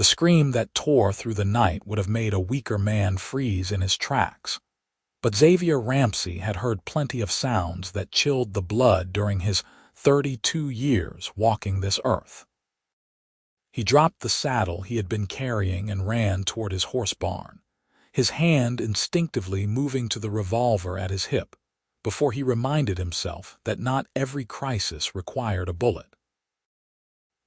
The scream that tore through the night would have made a weaker man freeze in his tracks. But Xavier Ramsey had heard plenty of sounds that chilled the blood during his 32 years walking this earth. He dropped the saddle he had been carrying and ran toward his horse barn, his hand instinctively moving to the revolver at his hip, before he reminded himself that not every crisis required a bullet.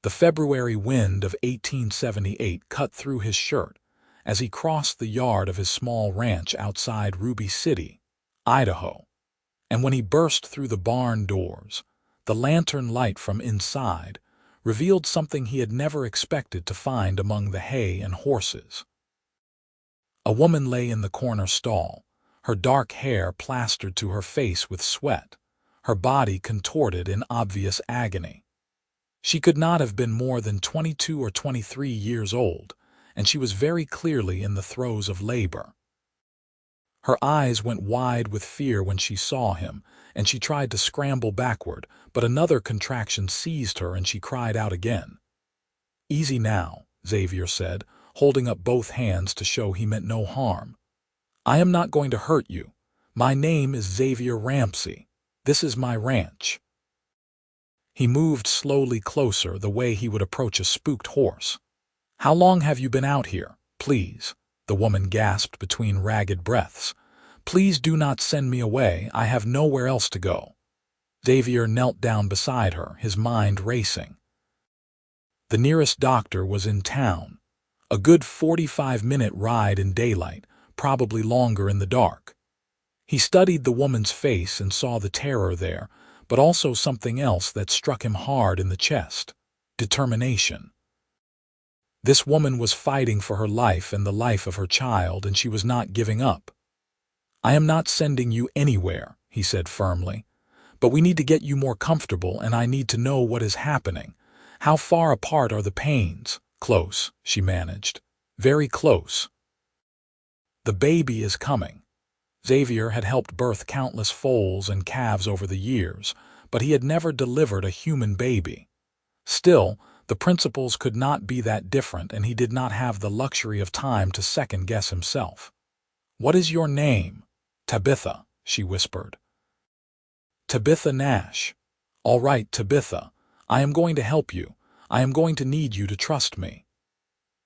The February wind of 1878 cut through his shirt as he crossed the yard of his small ranch outside Ruby City, Idaho, and when he burst through the barn doors, the lantern light from inside revealed something he had never expected to find among the hay and horses. A woman lay in the corner stall, her dark hair plastered to her face with sweat, her body contorted in obvious agony. She could not have been more than 22 or 23 years old, and she was very clearly in the throes of labor. Her eyes went wide with fear when she saw him, and she tried to scramble backward, but another contraction seized her and she cried out again. "Easy now," Xavier said, holding up both hands to show he meant no harm. "I am not going to hurt you. My name is Xavier Ramsey. This is my ranch." He moved slowly closer, the way he would approach a spooked horse. "How long have you been out here, please?" the woman gasped between ragged breaths. "Please do not send me away. I have nowhere else to go." Xavier knelt down beside her, his mind racing. The nearest doctor was in town. A good 45-minute ride in daylight, probably longer in the dark. He studied the woman's face and saw the terror there, but also something else that struck him hard in the chest: determination. This woman was fighting for her life and the life of her child, and she was not giving up. "I am not sending you anywhere," he said firmly, "but we need to get you more comfortable, and I need to know what is happening. How far apart are the pains?" "Close," she managed. "Very close." "The baby is coming." Xavier had helped birth countless foals and calves over the years, but he had never delivered a human baby. Still, the principles could not be that different, and he did not have the luxury of time to second-guess himself. "What is your name?" "Tabitha," she whispered. "Tabitha Nash." "All right, Tabitha. I am going to help you. I am going to need you to trust me."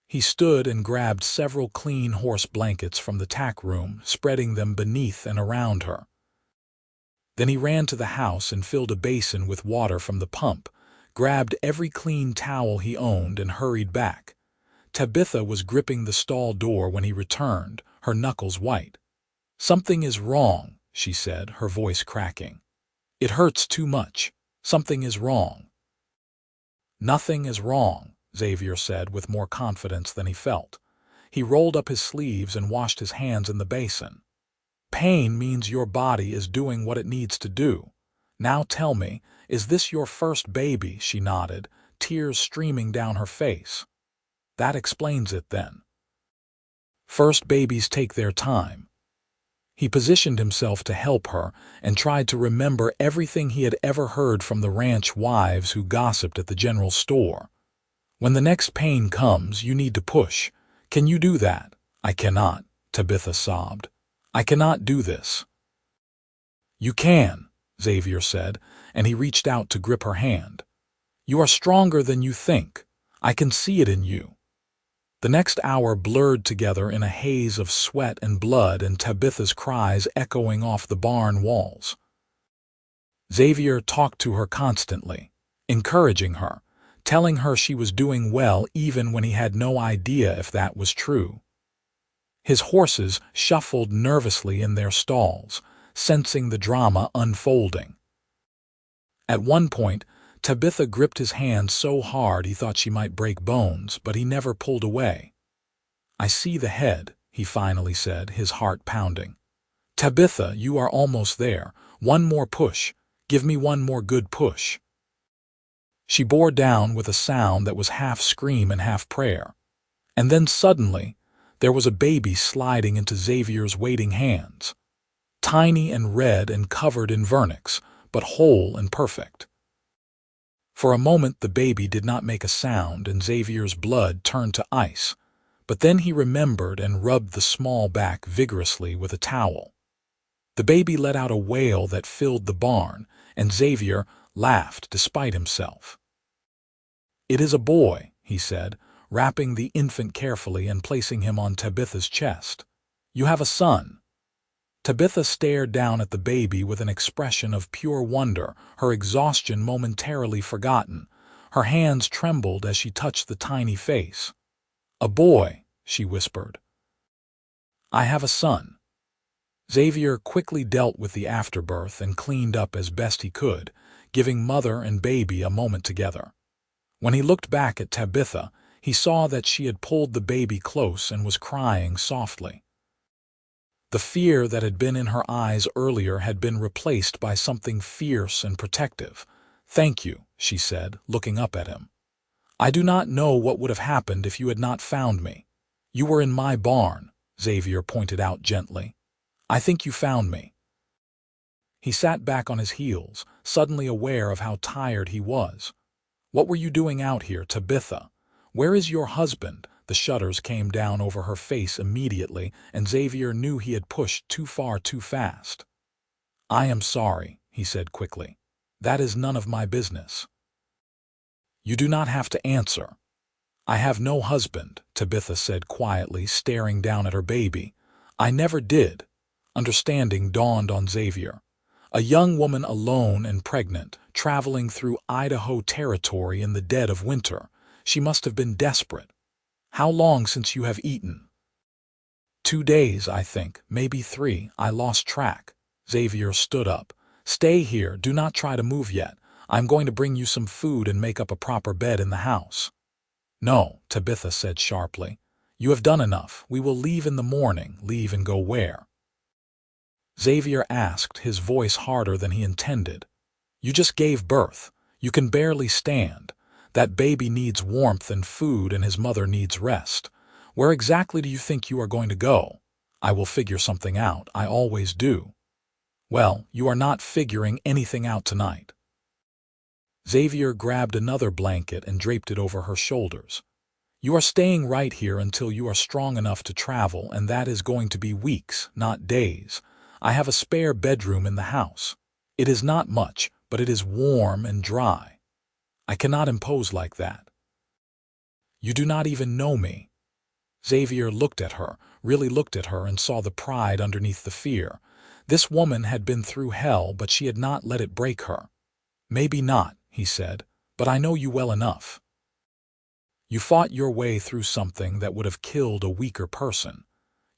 He stood and grabbed several clean horse blankets from the tack room, spreading them beneath and around her. Then he ran to the house and filled a basin with water from the pump, grabbed every clean towel he owned, and hurried back. Tabitha was gripping the stall door when he returned, her knuckles white. "Something is wrong," she said, her voice cracking. "It hurts too much. Something is wrong." "Nothing is wrong," Xavier said with more confidence than he felt. He rolled up his sleeves and washed his hands in the basin. "Pain means your body is doing what it needs to do. Now tell me, is this your first baby?" She nodded, tears streaming down her face. "That explains it then. First babies take their time." He positioned himself to help her and tried to remember everything he had ever heard from the ranch wives who gossiped at the general store. "When the next pain comes, you need to push. Can you do that?" "I cannot," Tabitha sobbed. "I cannot do this." "You can," Xavier said, and he reached out to grip her hand. "You are stronger than you think. I can see it in you." The next hour blurred together in a haze of sweat and blood, and Tabitha's cries echoing off the barn walls. Xavier talked to her constantly, encouraging her, telling her she was doing well even when he had no idea if that was true. His horses shuffled nervously in their stalls, sensing the drama unfolding. At one point, Tabitha gripped his hand so hard he thought she might break bones, but he never pulled away. "I see the head," he finally said, his heart pounding. "Tabitha, you are almost there. One more push. Give me one more good push." She bore down with a sound that was half scream and half prayer. And then suddenly, there was a baby sliding into Xavier's waiting hands. Tiny and red and covered in vernix, but whole and perfect. For a moment the baby did not make a sound and Xavier's blood turned to ice, but then he remembered and rubbed the small back vigorously with a towel. The baby let out a wail that filled the barn, and Xavier laughed despite himself. "It is a boy," he said, wrapping the infant carefully and placing him on Tabitha's chest. "You have a son." Tabitha stared down at the baby with an expression of pure wonder, her exhaustion momentarily forgotten. Her hands trembled as she touched the tiny face. "A boy," she whispered. "I have a son." Xavier quickly dealt with the afterbirth and cleaned up as best he could, giving mother and baby a moment together. When he looked back at Tabitha, he saw that she had pulled the baby close and was crying softly. The fear that had been in her eyes earlier had been replaced by something fierce and protective. "Thank you," she said, looking up at him. "I do not know what would have happened if you had not found me. You were in my barn," Xavier pointed out gently. "I think you found me." He sat back on his heels, suddenly aware of how tired he was. "What were you doing out here, Tabitha? Where is your husband?" The shudders came down over her face immediately, and Xavier knew he had pushed too far too fast. "I am sorry," he said quickly. "That is none of my business." "You do not have to answer." "I have no husband," Tabitha said quietly, staring down at her baby. "I never did." Understanding dawned on Xavier. A young woman alone and pregnant, traveling through Idaho territory in the dead of winter. She must have been desperate. "How long since you have eaten?" 2 days, I think, maybe 3. I lost track. Xavier stood up. "Stay here, do not try to move yet. I'm going to bring you some food and make up a proper bed in the house." "No," Tabitha said sharply. "You have done enough. We will leave in the morning." "Leave and go where?" Xavier asked, his voice harder than he intended. "You just gave birth. You can barely stand. That baby needs warmth and food and his mother needs rest. Where exactly do you think you are going to go?" "I will figure something out. I always do." "Well, you are not figuring anything out tonight." Xavier grabbed another blanket and draped it over her shoulders. "You are staying right here until you are strong enough to travel, and that is going to be weeks, not days. I have a spare bedroom in the house. It is not much, but it is warm and dry. I cannot impose like that." "You do not even know me." Xavier looked at her, really looked at her, and saw the pride underneath the fear. This woman had been through hell, but she had not let it break her. "Maybe not," he said, "but I know you well enough. You fought your way through something that would have killed a weaker person.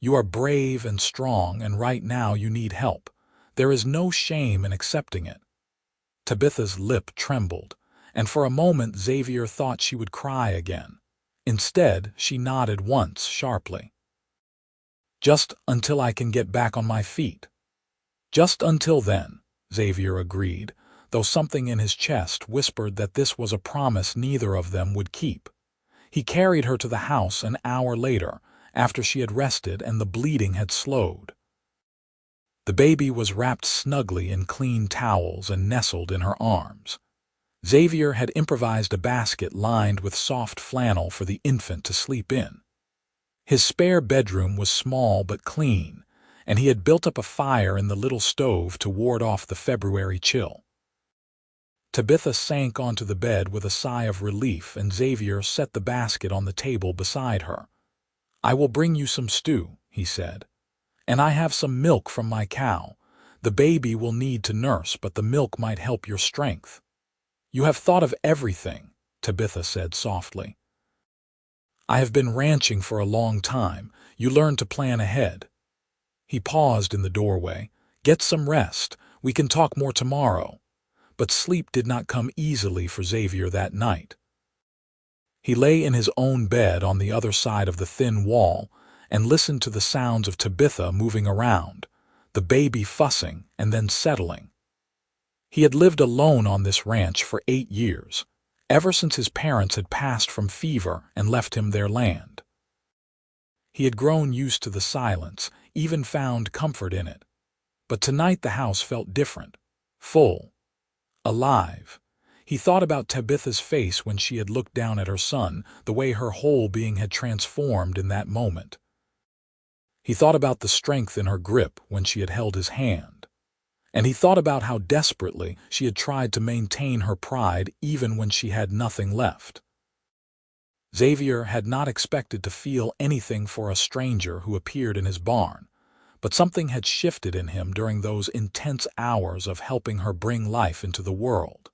You are brave and strong, and right now you need help. There is no shame in accepting it." Tabitha's lip trembled, and for a moment Xavier thought she would cry again. Instead, she nodded once sharply. "Just until I can get back on my feet." "Just until then," Xavier agreed, though something in his chest whispered that this was a promise neither of them would keep. He carried her to the house an hour later, after she had rested and the bleeding had slowed. The baby was wrapped snugly in clean towels and nestled in her arms. Xavier had improvised a basket lined with soft flannel for the infant to sleep in. His spare bedroom was small but clean, and he had built up a fire in the little stove to ward off the February chill. Tabitha sank onto the bed with a sigh of relief, and Xavier set the basket on the table beside her. "I will bring you some stew," he said. "And I have some milk from my cow. The baby will need to nurse, but the milk might help your strength." "You have thought of everything," Tabitha said softly. "I have been ranching for a long time. You learn to plan ahead." He paused in the doorway. "Get some rest. We can talk more tomorrow." But sleep did not come easily for Xavier that night. He lay in his own bed on the other side of the thin wall and listened to the sounds of Tabitha moving around, the baby fussing and then settling. He had lived alone on this ranch for 8 years, ever since his parents had passed from fever and left him their land. He had grown used to the silence, even found comfort in it. But tonight the house felt different, full, alive. He thought about Tabitha's face when she had looked down at her son, the way her whole being had transformed in that moment. He thought about the strength in her grip when she had held his hand. And he thought about how desperately she had tried to maintain her pride even when she had nothing left. Xavier had not expected to feel anything for a stranger who appeared in his barn, but something had shifted in him during those intense hours of helping her bring life into the world.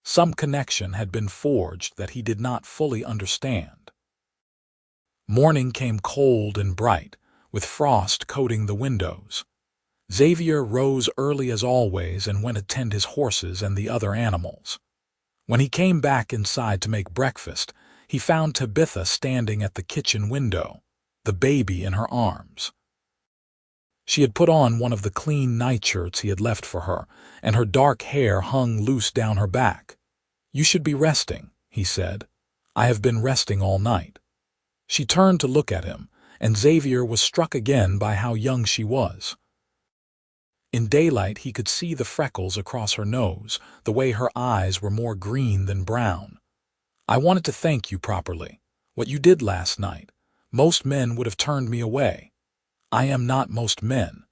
Some connection had been forged that he did not fully understand. Morning came cold and bright, with frost coating the windows. Xavier rose early as always and went to tend his horses and the other animals. When he came back inside to make breakfast, he found Tabitha standing at the kitchen window, the baby in her arms. She had put on one of the clean nightshirts he had left for her, and her dark hair hung loose down her back. "You should be resting," he said. "I have been resting all night." She turned to look at him, and Xavier was struck again by how young she was. In daylight he could see the freckles across her nose, the way her eyes were more green than brown. "I wanted to thank you properly. What you did last night. Most men would have turned me away. I am not most men."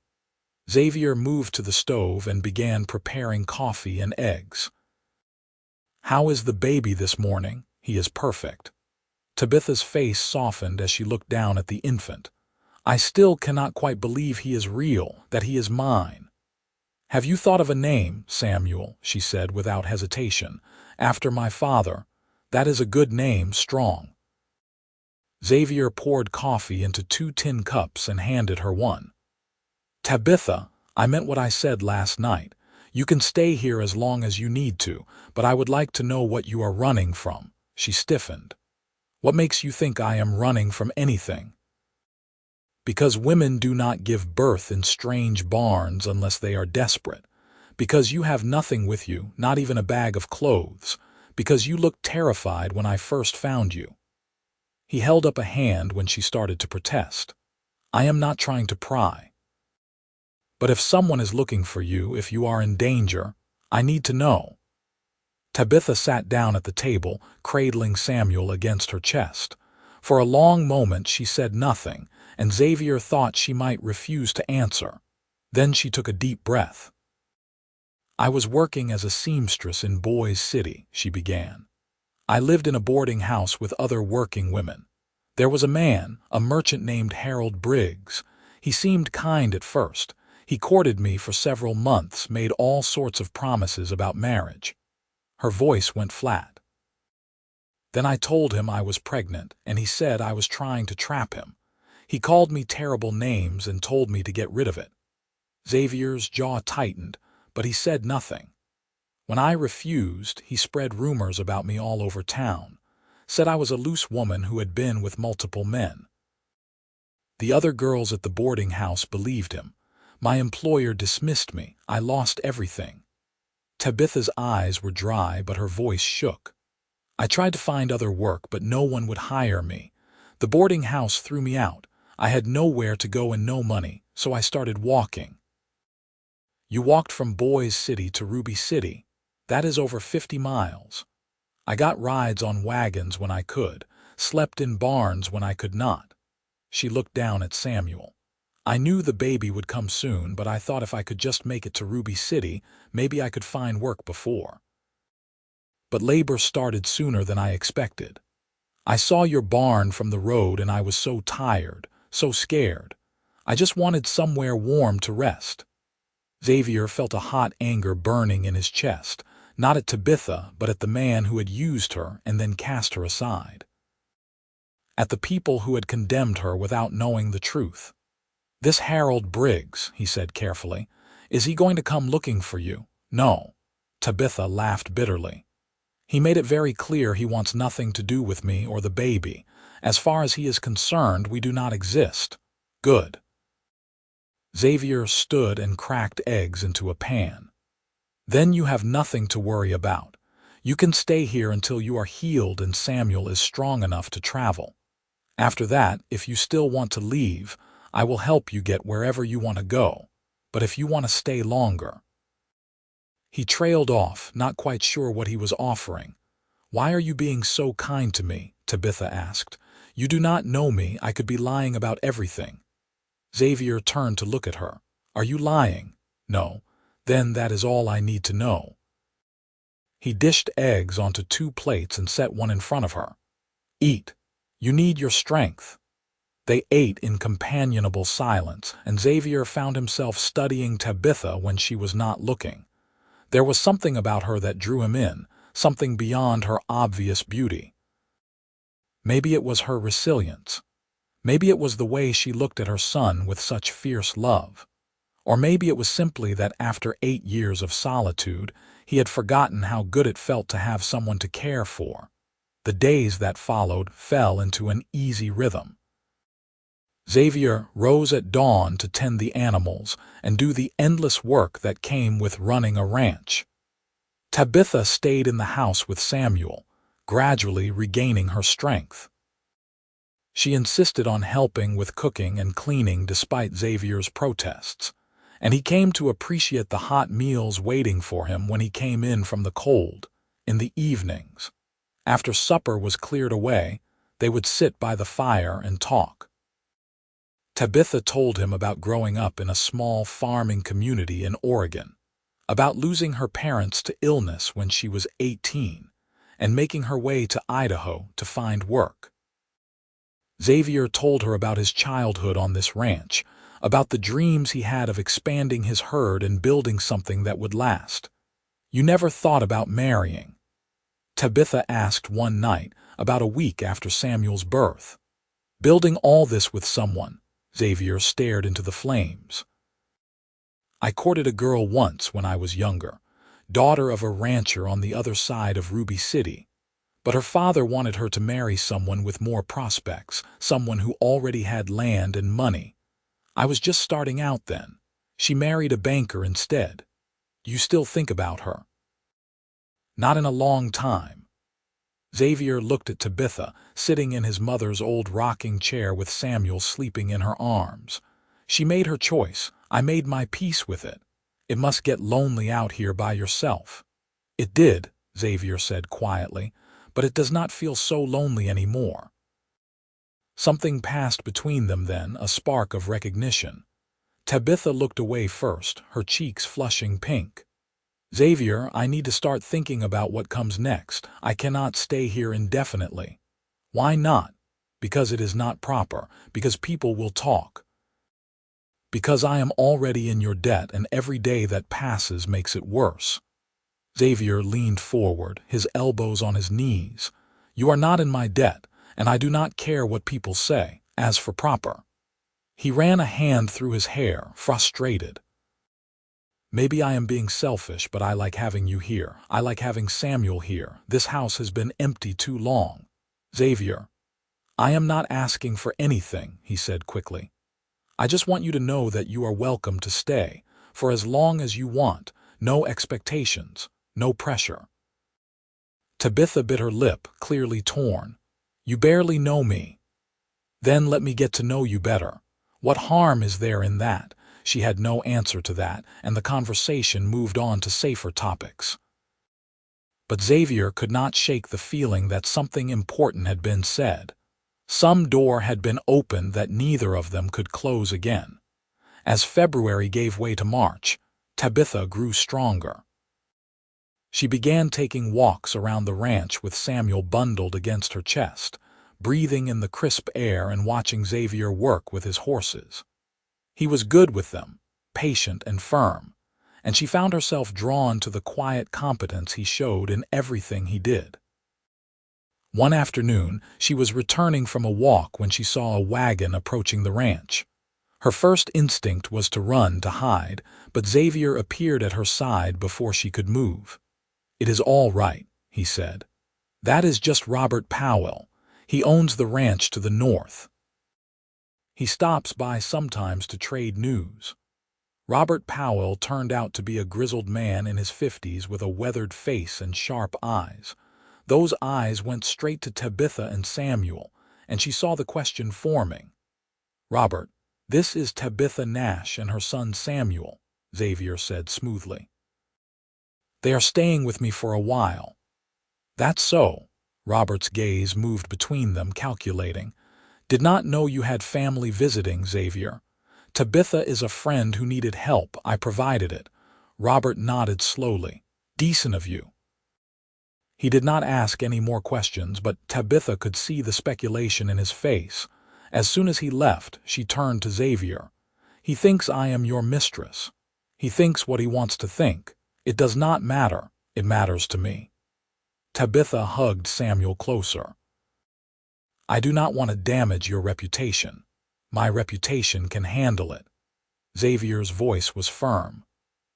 Xavier moved to the stove and began preparing coffee and eggs. "How is the baby this morning?" "He is perfect." Tabitha's face softened as she looked down at the infant. "I still cannot quite believe he is real, that he is mine." "Have you thought of a name, Samuel?" she said without hesitation. "After my father. That is a good name, Strong." Xavier poured coffee into 2 tin cups and handed her one. "Tabitha, I meant what I said last night. You can stay here as long as you need to, but I would like to know what you are running from." She stiffened. "What makes you think I am running from anything?" "Because women do not give birth in strange barns unless they are desperate. Because you have nothing with you, not even a bag of clothes. Because you looked terrified when I first found you." He held up a hand when she started to protest. "I am not trying to pry. But if someone is looking for you, if you are in danger, I need to know." Tabitha sat down at the table, cradling Samuel against her chest. For a long moment she said nothing, and Xavier thought she might refuse to answer. Then she took a deep breath. "I was working as a seamstress in Boys City," she began. "I lived in a boarding house with other working women. There was a man, a merchant named Harold Briggs. He seemed kind at first. He courted me for several months, made all sorts of promises about marriage." Her voice went flat. "Then I told him I was pregnant, and he said I was trying to trap him. He called me terrible names and told me to get rid of it." Xavier's jaw tightened, but he said nothing. "When I refused, he spread rumors about me all over town. Said I was a loose woman who had been with multiple men. The other girls at the boarding house believed him. My employer dismissed me. I lost everything." Tabitha's eyes were dry, but her voice shook. "I tried to find other work, but no one would hire me. The boarding house threw me out. I had nowhere to go and no money, so I started walking." "You walked from Boys City to Ruby City. That is over 50 miles. I got rides on wagons when I could, slept in barns when I could not." She looked down at Samuel. "I knew the baby would come soon, but I thought if I could just make it to Ruby City, maybe I could find work before. But labor started sooner than I expected. I saw your barn from the road and I was so tired, so scared. I just wanted somewhere warm to rest." Xavier felt a hot anger burning in his chest, not at Tabitha, but at the man who had used her and then cast her aside. At the people who had condemned her without knowing the truth. "This Harold Briggs," he said carefully, "is he going to come looking for you?" "No." Tabitha laughed bitterly. "He made it very clear he wants nothing to do with me or the baby. As far as he is concerned, we do not exist." "Good." Xavier stood and cracked eggs into a pan. "Then you have nothing to worry about. You can stay here until you are healed and Samuel is strong enough to travel. After that, if you still want to leave, I will help you get wherever you want to go. But if you want to stay longer..." He trailed off, not quite sure what he was offering. "Why are you being so kind to me?" Tabitha asked. "You do not know me. I could be lying about everything." Xavier turned to look at her. "Are you lying?" "No." "Then that is all I need to know." He dished eggs onto 2 plates and set one in front of her. "Eat. You need your strength." They ate in companionable silence, and Xavier found himself studying Tabitha when she was not looking. There was something about her that drew him in, something beyond her obvious beauty. Maybe it was her resilience. Maybe it was the way she looked at her son with such fierce love. Or maybe it was simply that after 8 years of solitude, he had forgotten how good it felt to have someone to care for. The days that followed fell into an easy rhythm. Xavier rose at dawn to tend the animals and do the endless work that came with running a ranch. Tabitha stayed in the house with Samuel, gradually regaining her strength. She insisted on helping with cooking and cleaning despite Xavier's protests, and he came to appreciate the hot meals waiting for him when he came in from the cold, in the evenings. After supper was cleared away, they would sit by the fire and talk. Tabitha told him about growing up in a small farming community in Oregon, about losing her parents to illness when she was 18, and making her way to Idaho to find work. Xavier told her about his childhood on this ranch, about the dreams he had of expanding his herd and building something that would last. "You never thought about marrying?" Tabitha asked one night, about a week after Samuel's birth. "Building all this with someone," Xavier stared into the flames. "I courted a girl once when I was younger, daughter of a rancher on the other side of Ruby City. But her father wanted her to marry someone with more prospects, someone who already had land and money. I was just starting out then. She married a banker instead. Do you still think about her?" "Not in a long time." Xavier looked at Tabitha, sitting in his mother's old rocking chair with Samuel sleeping in her arms. "She made her choice. I made my peace with it. It must get lonely out here by yourself." "It did," Xavier said quietly, "but it does not feel so lonely anymore." Something passed between them then, a spark of recognition. Tabitha looked away first, her cheeks flushing pink. "Xavier, I need to start thinking about what comes next. I cannot stay here indefinitely." "Why not?" "Because it is not proper, because people will talk. Because I am already in your debt and every day that passes makes it worse." Xavier leaned forward, his elbows on his knees. "You are not in my debt, and I do not care what people say. As for proper." He ran a hand through his hair, frustrated. "Maybe I am being selfish, but I like having you here. I like having Samuel here. This house has been empty too long." "Xavier, I am not asking for anything," he said quickly. "I just want you to know that you are welcome to stay, for as long as you want, no expectations, no pressure." Tabitha bit her lip, clearly torn. "You barely know me." "Then let me get to know you better. What harm is there in that?" She had no answer to that, and the conversation moved on to safer topics. But Xavier could not shake the feeling that something important had been said. Some door had been opened that neither of them could close again. As February gave way to March, Tabitha grew stronger. She began taking walks around the ranch with Samuel bundled against her chest, breathing in the crisp air and watching Xavier work with his horses. He was good with them, patient and firm, and she found herself drawn to the quiet competence he showed in everything he did. One afternoon, she was returning from a walk when she saw a wagon approaching the ranch. Her first instinct was to run to hide, but Xavier appeared at her side before she could move. "It is all right," he said. "That is just Robert Powell. He owns the ranch to the north. He stops by sometimes to trade news." Robert Powell turned out to be a grizzled man in his 50s with a weathered face and sharp eyes. Those eyes went straight to Tabitha and Samuel, and she saw the question forming. "Robert, this is Tabitha Nash and her son Samuel," Xavier said smoothly. They are staying with me for a while. That's so. Robert's gaze moved between them, calculating. Did not know you had family visiting, Xavier. Tabitha is a friend who needed help. I provided it. Robert nodded slowly. Decent of you. He did not ask any more questions, but Tabitha could see the speculation in his face. As soon as he left, she turned to Xavier. He thinks I am your mistress. He thinks what he wants to think. It does not matter. It matters to me. Tabitha hugged Samuel closer. I do not want to damage your reputation. My reputation can handle it. Xavier's voice was firm.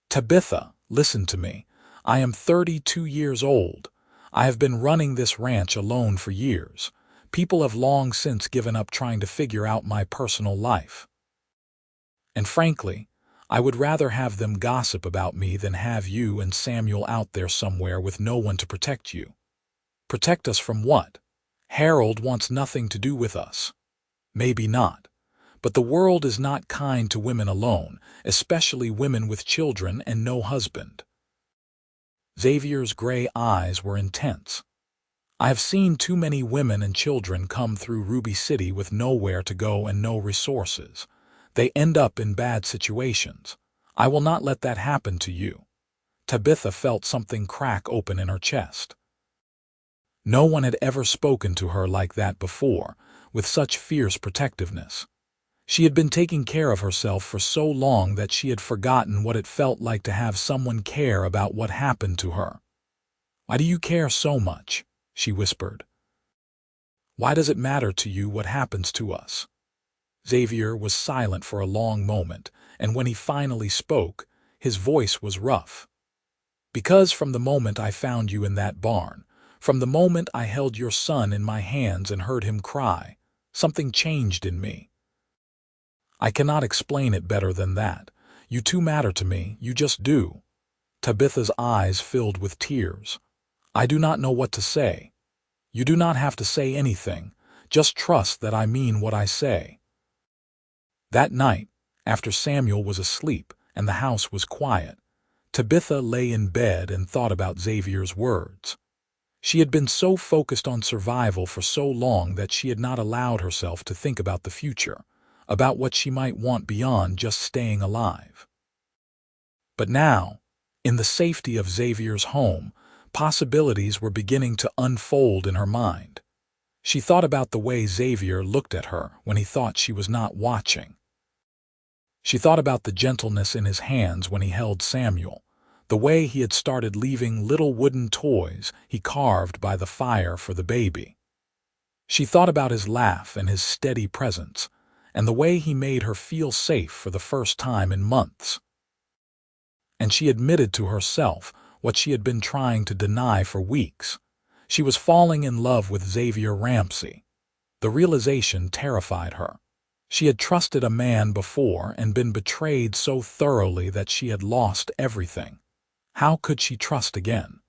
Tabitha, listen to me. I am 32 years old. I have been running this ranch alone for years. People have long since given up trying to figure out my personal life. And frankly, I would rather have them gossip about me than have you and Samuel out there somewhere with no one to protect you. Protect us from what? Harold wants nothing to do with us. Maybe not. But the world is not kind to women alone, especially women with children and no husband. Xavier's gray eyes were intense. I have seen too many women and children come through Ruby City with nowhere to go and no resources. They end up in bad situations. I will not let that happen to you. Tabitha felt something crack open in her chest. No one had ever spoken to her like that before, with such fierce protectiveness. She had been taking care of herself for so long that she had forgotten what it felt like to have someone care about what happened to her. Why do you care so much? She whispered. Why does it matter to you what happens to us? Xavier was silent for a long moment, and when he finally spoke, his voice was rough. Because from the moment I found you in that barn, from the moment I held your son in my hands and heard him cry, something changed in me. I cannot explain it better than that. You two matter to me, you just do. Tabitha's eyes filled with tears. I do not know what to say. You do not have to say anything. Just trust that I mean what I say. That night, after Samuel was asleep and the house was quiet, Tabitha lay in bed and thought about Xavier's words. She had been so focused on survival for so long that she had not allowed herself to think about the future, about what she might want beyond just staying alive. But now, in the safety of Xavier's home, possibilities were beginning to unfold in her mind. She thought about the way Xavier looked at her when he thought she was not watching. She thought about the gentleness in his hands when he held Samuel, the way he had started leaving little wooden toys he carved by the fire for the baby. She thought about his laugh and his steady presence, and the way he made her feel safe for the first time in months. And she admitted to herself what she had been trying to deny for weeks. She was falling in love with Xavier Ramsey. The realization terrified her. She had trusted a man before and been betrayed so thoroughly that she had lost everything. How could she trust again?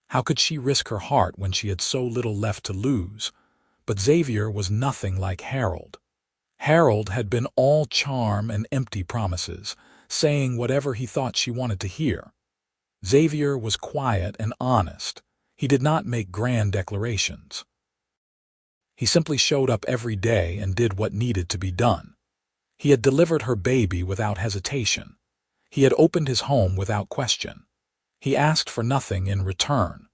How could she risk her heart when she had so little left to lose? But Xavier was nothing like Harold. Harold had been all charm and empty promises, saying whatever he thought she wanted to hear. Xavier was quiet and honest. He did not make grand declarations. He simply showed up every day and did what needed to be done. He had delivered her baby without hesitation. He had opened his home without question. He asked for nothing in return.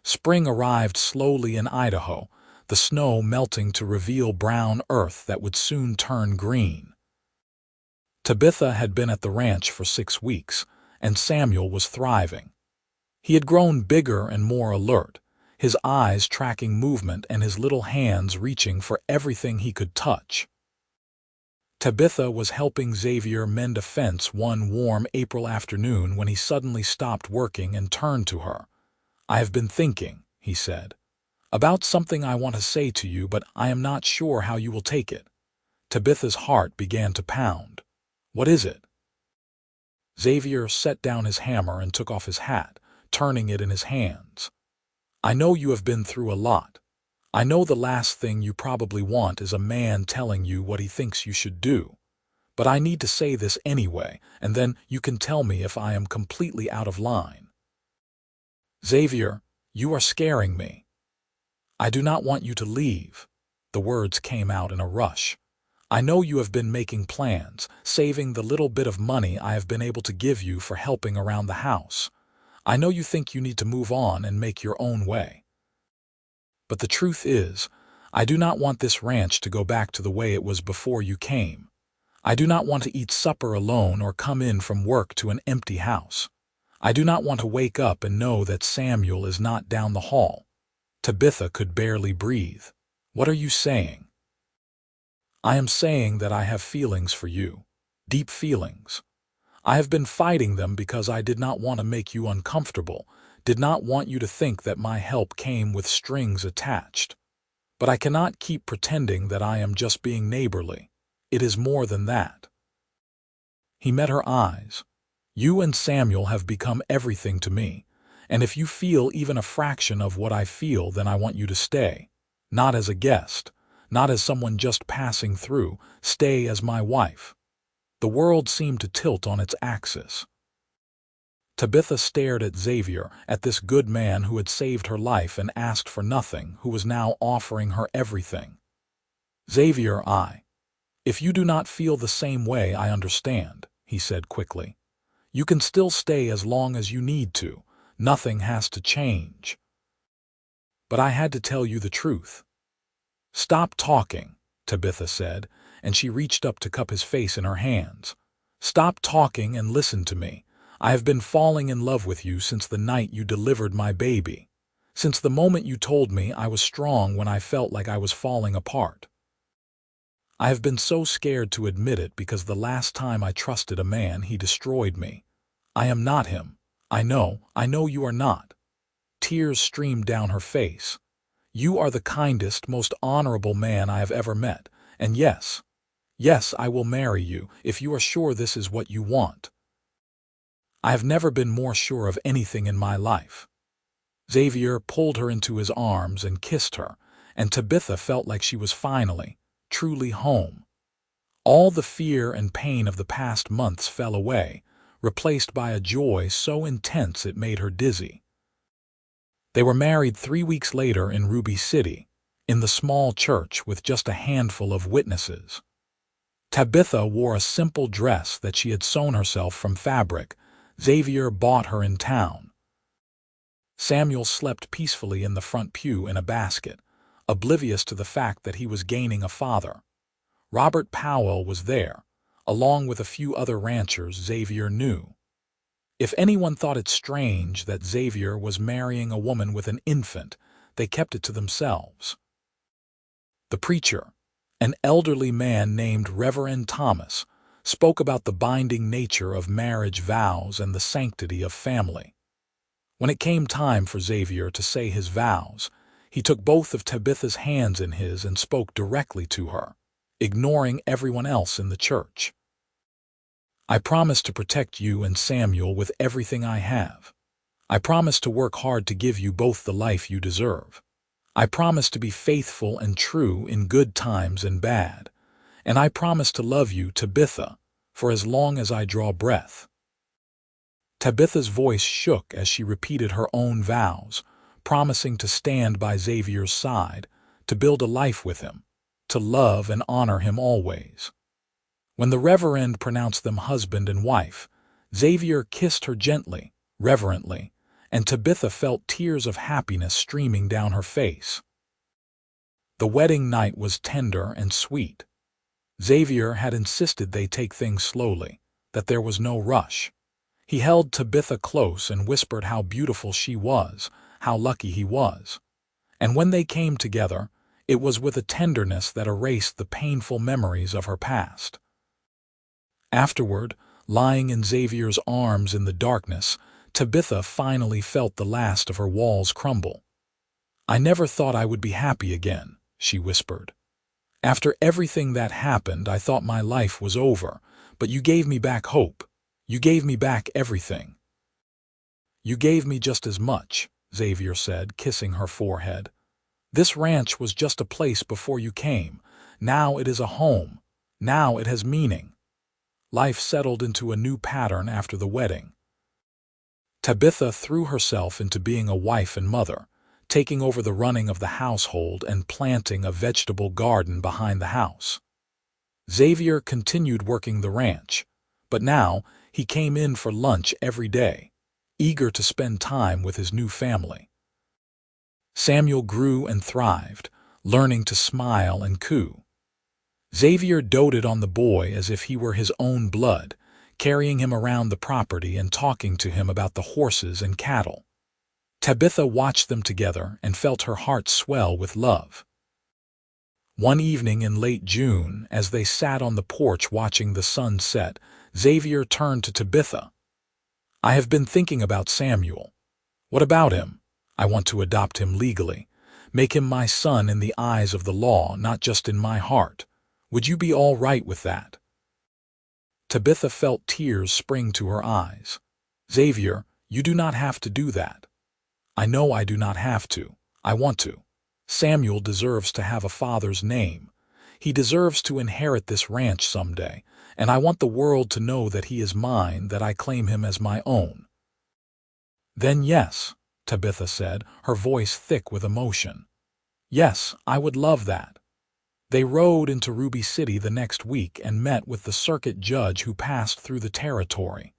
Spring arrived slowly in Idaho, the snow melting to reveal brown earth that would soon turn green. Tabitha had been at the ranch for 6 weeks, and Samuel was thriving. He had grown bigger and more alert, his eyes tracking movement and his little hands reaching for everything he could touch. Tabitha was helping Xavier mend a fence one warm April afternoon when he suddenly stopped working and turned to her. I have been thinking, he said, about something I want to say to you, but I am not sure how you will take it. Tabitha's heart began to pound. What is it? Xavier set down his hammer and took off his hat, turning it in his hands. I know you have been through a lot. I know the last thing you probably want is a man telling you what he thinks you should do. But I need to say this anyway, and then you can tell me if I am completely out of line. Xavier, you are scaring me. I do not want you to leave. The words came out in a rush. I know you have been making plans, saving the little bit of money I have been able to give you for helping around the house. I know you think you need to move on and make your own way. But the truth is, I do not want this ranch to go back to the way it was before you came. I do not want to eat supper alone or come in from work to an empty house. I do not want to wake up and know that Samuel is not down the hall. Tabitha could barely breathe. What are you saying? I am saying that I have feelings for you. Deep feelings. I have been fighting them because I did not want to make you uncomfortable, did not want you to think that my help came with strings attached. But I cannot keep pretending that I am just being neighborly. It is more than that. He met her eyes. You and Samuel have become everything to me, and if you feel even a fraction of what I feel, then I want you to stay. Not as a guest, not as someone just passing through, stay as my wife. The world seemed to tilt on its axis. Tabitha stared at Xavier, at this good man who had saved her life and asked for nothing, who was now offering her everything. Xavier, if you do not feel the same way, I understand, he said quickly. You can still stay as long as you need to. Nothing has to change. But I had to tell you the truth. Stop talking, Tabitha said, and she reached up to cup his face in her hands. Stop talking and listen to me. I have been falling in love with you since the night you delivered my baby. Since the moment you told me I was strong when I felt like I was falling apart. I have been so scared to admit it because the last time I trusted a man, he destroyed me. I am not him. I know you are not. Tears streamed down her face. You are the kindest, most honorable man I have ever met, and yes, I will marry you if you are sure this is what you want. I have never been more sure of anything in my life. Xavier pulled her into his arms and kissed her, and Tabitha felt like she was finally, truly home. All the fear and pain of the past months fell away, replaced by a joy so intense it made her dizzy. They were married 3 weeks later in Ruby City, in the small church with just a handful of witnesses. Tabitha wore a simple dress that she had sewn herself from fabric Xavier bought her in town. Samuel slept peacefully in the front pew in a basket, oblivious to the fact that he was gaining a father. Robert Powell was there, along with a few other ranchers Xavier knew. If anyone thought it strange that Xavier was marrying a woman with an infant, they kept it to themselves. The preacher, an elderly man named Reverend Thomas, spoke about the binding nature of marriage vows and the sanctity of family. When it came time for Xavier to say his vows, he took both of Tabitha's hands in his and spoke directly to her, ignoring everyone else in the church. I promise to protect you and Samuel with everything I have. I promise to work hard to give you both the life you deserve. I promise to be faithful and true in good times and bad. And I promise to love you, Tabitha, for as long as I draw breath. Tabitha's voice shook as she repeated her own vows, promising to stand by Xavier's side, to build a life with him, to love and honor him always. When the Reverend pronounced them husband and wife, Xavier kissed her gently, reverently, and Tabitha felt tears of happiness streaming down her face. The wedding night was tender and sweet. Xavier had insisted they take things slowly, that there was no rush. He held Tabitha close and whispered how beautiful she was, how lucky he was. And when they came together, it was with a tenderness that erased the painful memories of her past. Afterward, lying in Xavier's arms in the darkness, Tabitha finally felt the last of her walls crumble. "I never thought I would be happy again," she whispered. "After everything that happened, I thought my life was over, but you gave me back hope. You gave me back everything." "You gave me just as much," Xavier said, kissing her forehead. "This ranch was just a place before you came. Now it is a home. Now it has meaning." Life settled into a new pattern after the wedding. Tabitha threw herself into being a wife and mother, taking over the running of the household and planting a vegetable garden behind the house. Xavier continued working the ranch, but now he came in for lunch every day, eager to spend time with his new family. Samuel grew and thrived, learning to smile and coo. Xavier doted on the boy as if he were his own blood, carrying him around the property and talking to him about the horses and cattle. Tabitha watched them together and felt her heart swell with love. One evening in late June, as they sat on the porch watching the sun set, Xavier turned to Tabitha. "I have been thinking about Samuel. What about him? I want to adopt him legally, make him my son in the eyes of the law, not just in my heart. Would you be all right with that?" Tabitha felt tears spring to her eyes. "Xavier, you do not have to do that." "I know I do not have to. I want to. Samuel deserves to have a father's name. He deserves to inherit this ranch someday, and I want the world to know that he is mine, that I claim him as my own." "Then yes," Tabitha said, her voice thick with emotion. "Yes, I would love that." They rode into Ruby City the next week and met with the circuit judge who passed through the territory.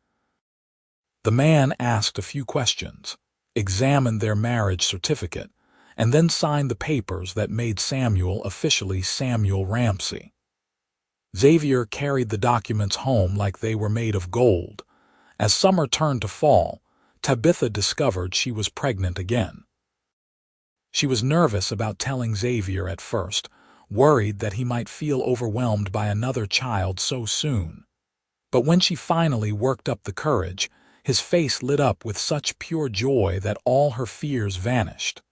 The man asked a few questions, examined their marriage certificate, and then signed the papers that made Samuel officially Samuel Ramsey. Xavier carried the documents home like they were made of gold. As summer turned to fall, Tabitha discovered she was pregnant again. She was nervous about telling Xavier at first, worried that he might feel overwhelmed by another child so soon. But when she finally worked up the courage, his face lit up with such pure joy that all her fears vanished.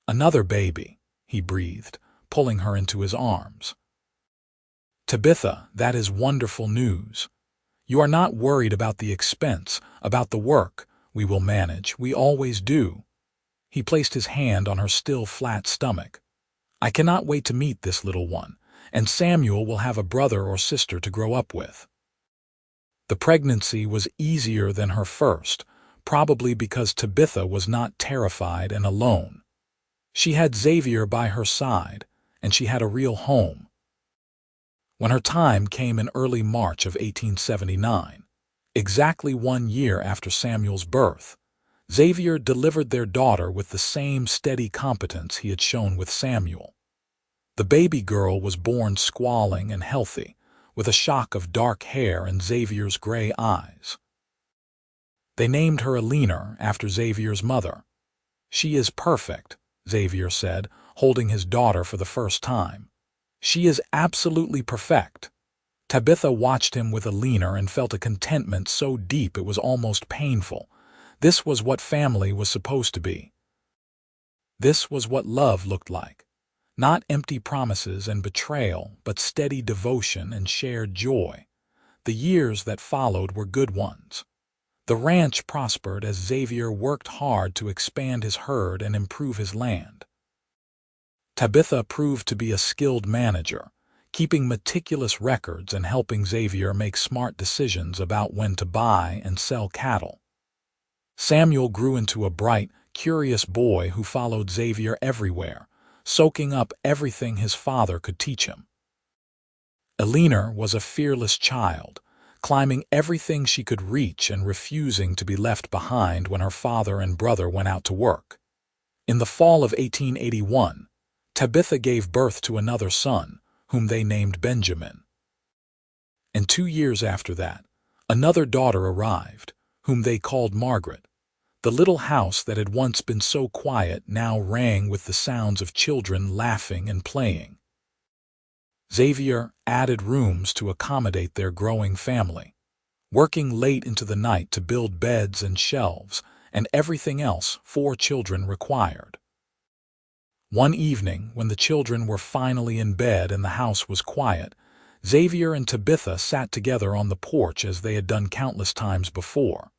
"Another baby," he breathed, pulling her into his arms. "Tabitha, that is wonderful news. You are not worried about the expense, about the work. We will manage. We always do." He placed his hand on her still flat stomach. "I cannot wait to meet this little one, and Samuel will have a brother or sister to grow up with." The pregnancy was easier than her first, probably because Tabitha was not terrified and alone. She had Xavier by her side, and she had a real home. When her time came in early March of 1879, exactly 1 year after Samuel's birth, Xavier delivered their daughter with the same steady competence he had shown with Samuel. The baby girl was born squalling and healthy, with a shock of dark hair and Xavier's gray eyes. They named her Alina after Xavier's mother. "She is perfect," Xavier said, holding his daughter for the first time. "She is absolutely perfect." Tabitha watched him with Alina and felt a contentment so deep it was almost painful. This was what family was supposed to be. This was what love looked like. Not empty promises and betrayal, but steady devotion and shared joy. The years that followed were good ones. The ranch prospered as Xavier worked hard to expand his herd and improve his land. Tabitha proved to be a skilled manager, keeping meticulous records and helping Xavier make smart decisions about when to buy and sell cattle. Samuel grew into a bright, curious boy who followed Xavier everywhere, soaking up everything his father could teach him. Alina was a fearless child, climbing everything she could reach and refusing to be left behind when her father and brother went out to work. In the fall of 1881, Tabitha gave birth to another son, whom they named Benjamin. And 2 years after that, another daughter arrived, whom they called Margaret. The little house that had once been so quiet now rang with the sounds of children laughing and playing. Xavier added rooms to accommodate their growing family, working late into the night to build beds and shelves and everything else 4 children required. One evening, when the children were finally in bed and the house was quiet, Xavier and Tabitha sat together on the porch as they had done countless times before.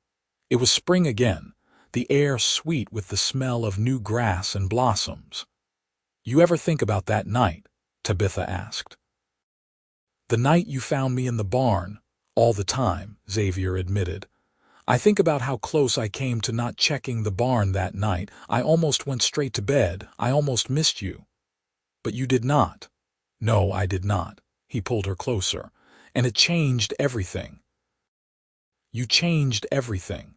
It was spring again, the air sweet with the smell of new grass and blossoms. "You ever think about that night?" Tabitha asked. "The night you found me in the barn, all the time," Xavier admitted. I think about how close I came to not checking the barn that night. I almost went straight to bed. I almost missed you. But you did not. No, I did not. He pulled her closer. And it changed everything. You changed everything.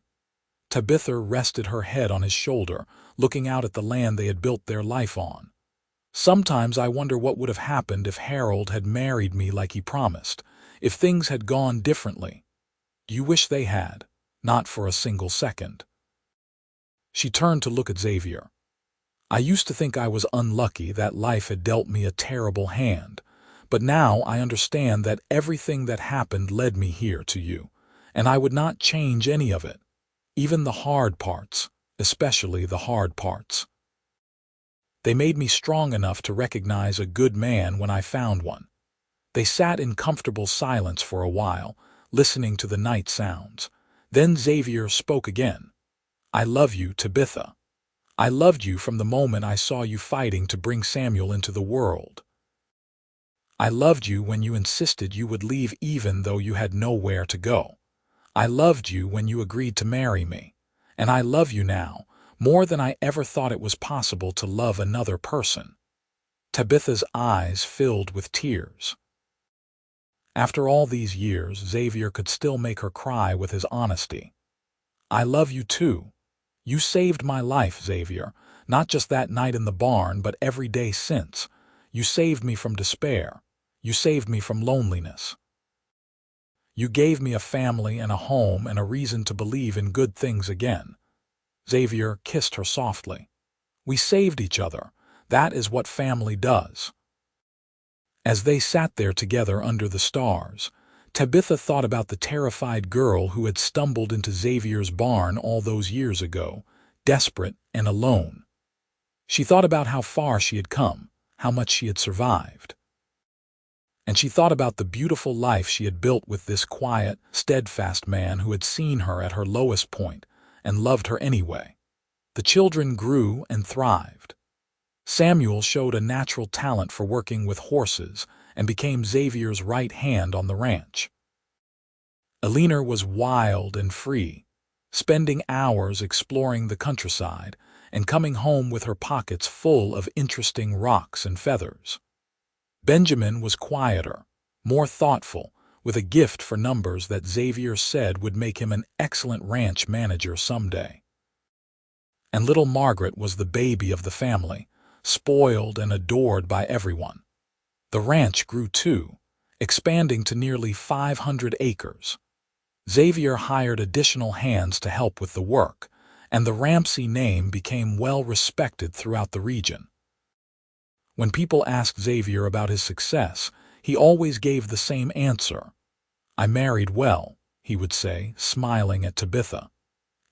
Tabitha rested her head on his shoulder, looking out at the land they had built their life on. Sometimes I wonder what would have happened if Harold had married me like he promised, if things had gone differently. Do you wish they had? Not for a single second. She turned to look at Xavier. I used to think I was unlucky, that life had dealt me a terrible hand, but now I understand that everything that happened led me here to you, and I would not change any of it, even the hard parts, especially the hard parts. They made me strong enough to recognize a good man when I found one. They sat in comfortable silence for a while, listening to the night sounds. Then Xavier spoke again. I love you, Tabitha. I loved you from the moment I saw you fighting to bring Samuel into the world. I loved you when you insisted you would leave even though you had nowhere to go. I loved you when you agreed to marry me. And I love you now, more than I ever thought it was possible to love another person. Tabitha's eyes filled with tears. After all these years, Xavier could still make her cry with his honesty. I love you too. You saved my life, Xavier, not just that night in the barn, but every day since. You saved me from despair. You saved me from loneliness. You gave me a family and a home and a reason to believe in good things again. Xavier kissed her softly. We saved each other. That is what family does. As they sat there together under the stars, Tabitha thought about the terrified girl who had stumbled into Xavier's barn all those years ago, desperate and alone. She thought about how far she had come, how much she had survived. And she thought about the beautiful life she had built with this quiet, steadfast man who had seen her at her lowest point and loved her anyway. The children grew and thrived. Samuel showed a natural talent for working with horses and became Xavier's right hand on the ranch. Eleanor was wild and free, spending hours exploring the countryside and coming home with her pockets full of interesting rocks and feathers. Benjamin was quieter, more thoughtful, with a gift for numbers that Xavier said would make him an excellent ranch manager someday. And little Margaret was the baby of the family, spoiled and adored by everyone. The ranch grew too, expanding to nearly 500 acres. Xavier hired additional hands to help with the work, and the Ramsey name became well respected throughout the region. When people asked Xavier about his success, he always gave the same answer. I married well, he would say, smiling at Tabitha.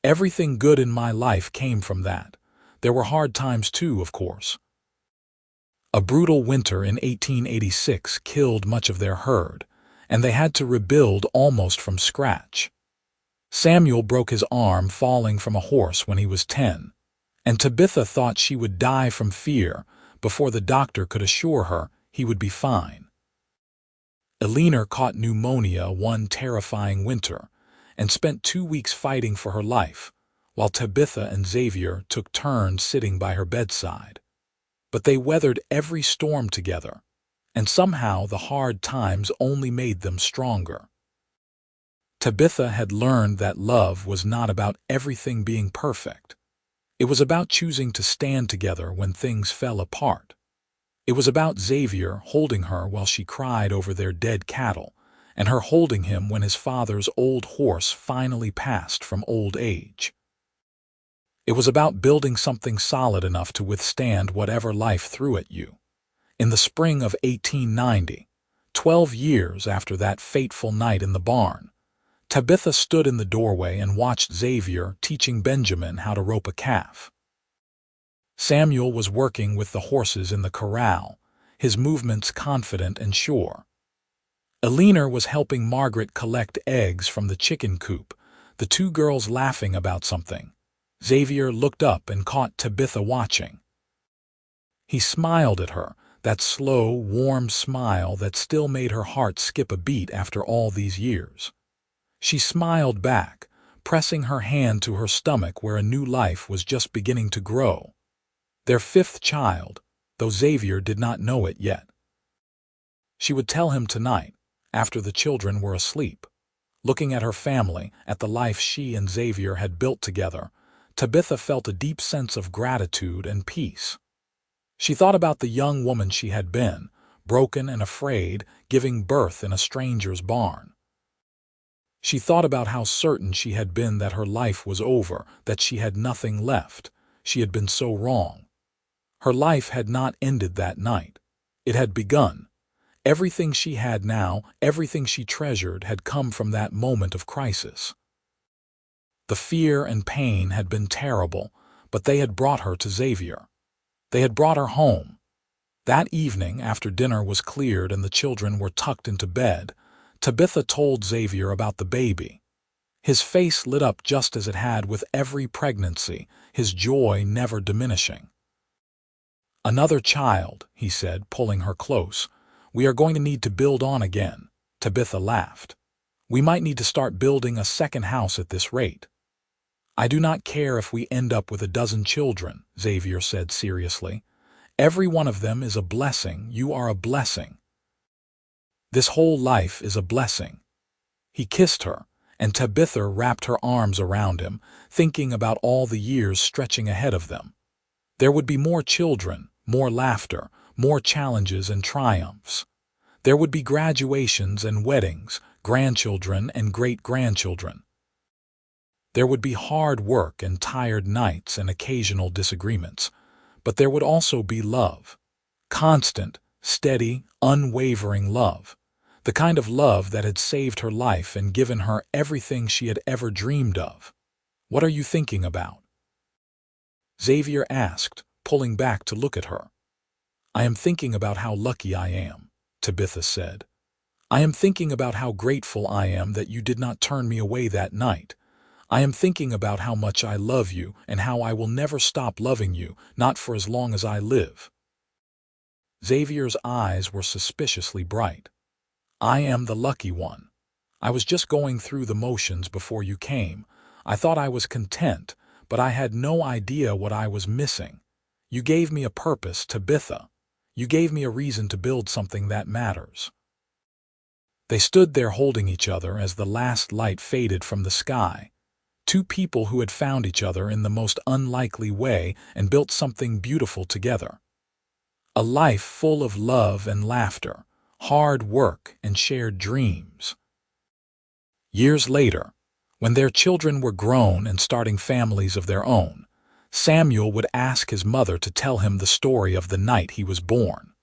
Everything good in my life came from that. There were hard times too, of course. A brutal winter in 1886 killed much of their herd, and they had to rebuild almost from scratch. Samuel broke his arm falling from a horse when he was 10, and Tabitha thought she would die from fear before the doctor could assure her he would be fine. Eleanor caught pneumonia one terrifying winter and spent 2 weeks fighting for her life, while Tabitha and Xavier took turns sitting by her bedside. But they weathered every storm together, and somehow the hard times only made them stronger. Tabitha had learned that love was not about everything being perfect. It was about choosing to stand together when things fell apart. It was about Xavier holding her while she cried over their dead cattle, and her holding him when his father's old horse finally passed from old age. It was about building something solid enough to withstand whatever life threw at you. In the spring of 1890, 12 years after that fateful night in the barn, Tabitha stood in the doorway and watched Xavier teaching Benjamin how to rope a calf. Samuel was working with the horses in the corral, his movements confident and sure. Eleanor was helping Margaret collect eggs from the chicken coop, the two girls laughing about something. Xavier looked up and caught Tabitha watching. He smiled at her, that slow, warm smile that still made her heart skip a beat after all these years. She smiled back, pressing her hand to her stomach where a new life was just beginning to grow. Their fifth child, though Xavier did not know it yet. She would tell him tonight, after the children were asleep. Looking at her family, at the life she and Xavier had built together, Tabitha felt a deep sense of gratitude and peace. She thought about the young woman she had been, broken and afraid, giving birth in a stranger's barn. She thought about how certain she had been that her life was over, that she had nothing left. She had been so wrong. Her life had not ended that night. It had begun. Everything she had now, everything she treasured, had come from that moment of crisis. The fear and pain had been terrible, but they had brought her to Xavier. They had brought her home. That evening, after dinner was cleared and the children were tucked into bed, Tabitha told Xavier about the baby. His face lit up just as it had with every pregnancy, his joy never diminishing. "Another child," he said, pulling her close. "We are going to need to build on again." Tabitha laughed. "We might need to start building a second house at this rate." "I do not care if we end up with a dozen children," Xavier said seriously. "Every one of them is a blessing. You are a blessing. This whole life is a blessing." He kissed her, and Tabitha wrapped her arms around him, thinking about all the years stretching ahead of them. There would be more children, more laughter, more challenges and triumphs. There would be graduations and weddings, grandchildren and great-grandchildren. There would be hard work and tired nights and occasional disagreements, but there would also be love. Constant, steady, unwavering love. The kind of love that had saved her life and given her everything she had ever dreamed of. "What are you thinking about?" Xavier asked, pulling back to look at her. "I am thinking about how lucky I am," Tabitha said. "I am thinking about how grateful I am that you did not turn me away that night. I am thinking about how much I love you and how I will never stop loving you, not for as long as I live." Xavier's eyes were suspiciously bright. "I am the lucky one. I was just going through the motions before you came. I thought I was content, but I had no idea what I was missing. You gave me a purpose, Tabitha. You gave me a reason to build something that matters." They stood there holding each other as the last light faded from the sky. Two people who had found each other in the most unlikely way and built something beautiful together. A life full of love and laughter, hard work and shared dreams. Years later, when their children were grown and starting families of their own, Samuel would ask his mother to tell him the story of the night he was born.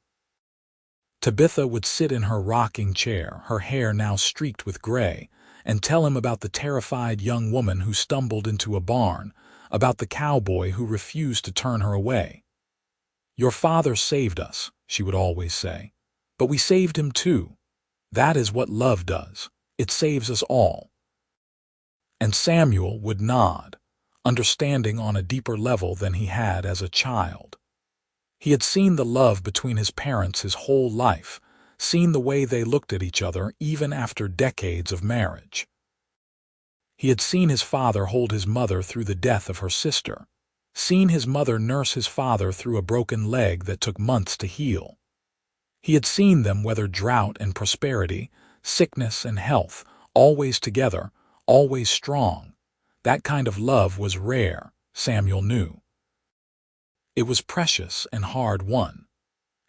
Tabitha would sit in her rocking chair, her hair now streaked with gray, and tell him about the terrified young woman who stumbled into a barn, about the cowboy who refused to turn her away. "Your father saved us," she would always say, "but we saved him too. That is what love does. It saves us all." And Samuel would nod, understanding on a deeper level than he had as a child. He had seen the love between his parents his whole life, seen the way they looked at each other even after decades of marriage. He had seen his father hold his mother through the death of her sister, seen his mother nurse his father through a broken leg that took months to heal. He had seen them weather drought and prosperity, sickness and health, always together, always strong. That kind of love was rare, Samuel knew. It was precious and hard-won.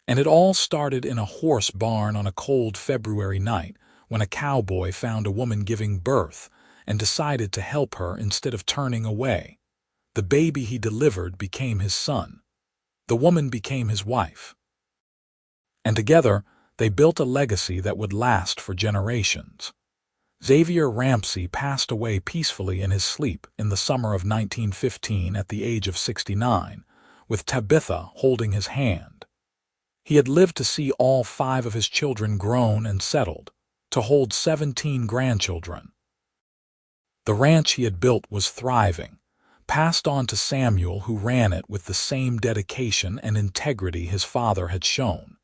And it all started in a horse barn on a cold February night when a cowboy found a woman giving birth and decided to help her instead of turning away. The baby he delivered became his son. The woman became his wife. And together, they built a legacy that would last for generations. Xavier Ramsey passed away peacefully in his sleep in the summer of 1915 at the age of 69, with Tabitha holding his hand. He had lived to see all 5 of his children grown and settled, to hold 17 grandchildren. The ranch he had built was thriving, passed on to Samuel, who ran it with the same dedication and integrity his father had shown.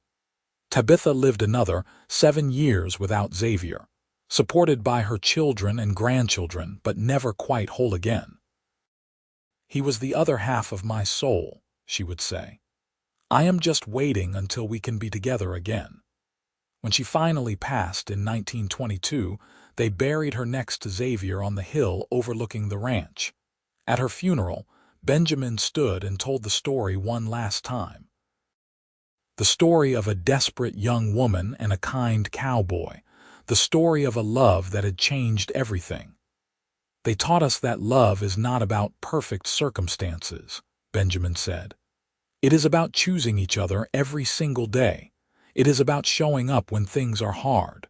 Tabitha lived another 7 years without Xavier, supported by her children and grandchildren, but never quite whole again. "He was the other half of my soul," she would say. "I am just waiting until we can be together again." When she finally passed in 1922, they buried her next to Xavier on the hill overlooking the ranch. At her funeral, Benjamin stood and told the story one last time. The story of a desperate young woman and a kind cowboy. The story of a love that had changed everything. "They taught us that love is not about perfect circumstances," Benjamin said. "It is about choosing each other every single day. It is about showing up when things are hard.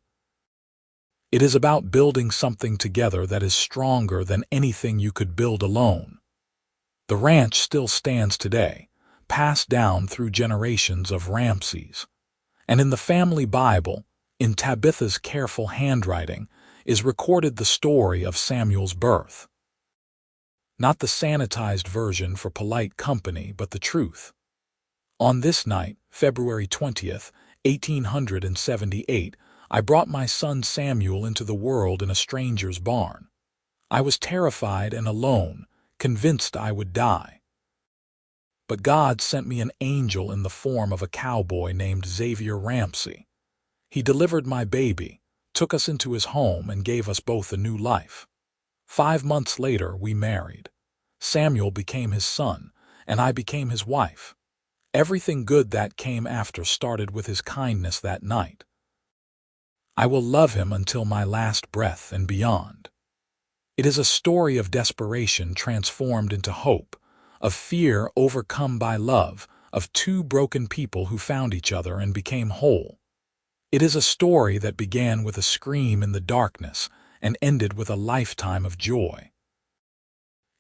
It is about building something together that is stronger than anything you could build alone." The ranch still stands today, passed down through generations of Ramseys. And in the family Bible, in Tabitha's careful handwriting, is recorded the story of Samuel's birth. Not the sanitized version for polite company, but the truth. "On this night, February 20th, 1878, I brought my son Samuel into the world in a stranger's barn. I was terrified and alone, convinced I would die. But God sent me an angel in the form of a cowboy named Xavier Ramsey. He delivered my baby, took us into his home, and gave us both a new life. 5 months later, we married. Samuel became his son, and I became his wife. Everything good that came after started with his kindness that night. I will love him until my last breath and beyond." It is a story of desperation transformed into hope, of fear overcome by love, of two broken people who found each other and became whole. It is a story that began with a scream in the darkness and ended with a lifetime of joy.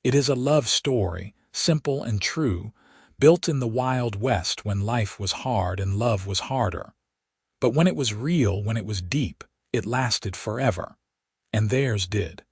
It is a love story, simple and true, built in the Wild West when life was hard and love was harder. But when it was real, when it was deep, it lasted forever. And theirs did.